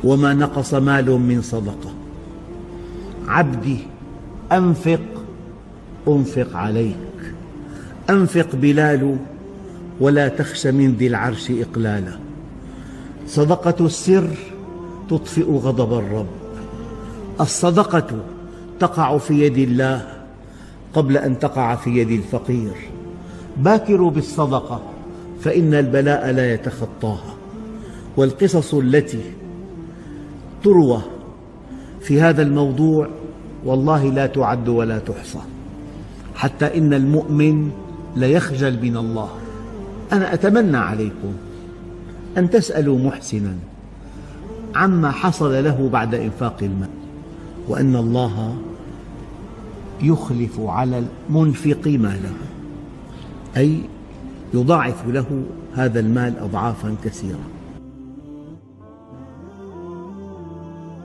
وما نقص مال من صدقة. عبدي أنفق أنفق عليك، أنفق بلال ولا تخش من ذي العرش إقلالا. صدقة السر تطفئ غضب الرب. الصدقة تقع في يد الله قبل أن تقع في يد الفقير. باكروا بالصدقة فإن البلاء لا يتخطاها. والقصص التي تروى في هذا الموضوع والله لا تعد ولا تحصى، حتى إن المؤمن ليخجل من الله. أنا أتمنى عليكم أن تسألوا محسناً عما حصل له بعد إنفاق المال، وأن الله يخلف على المنفق ماله، أي يضاعف له هذا المال أضعافاً كثيرة.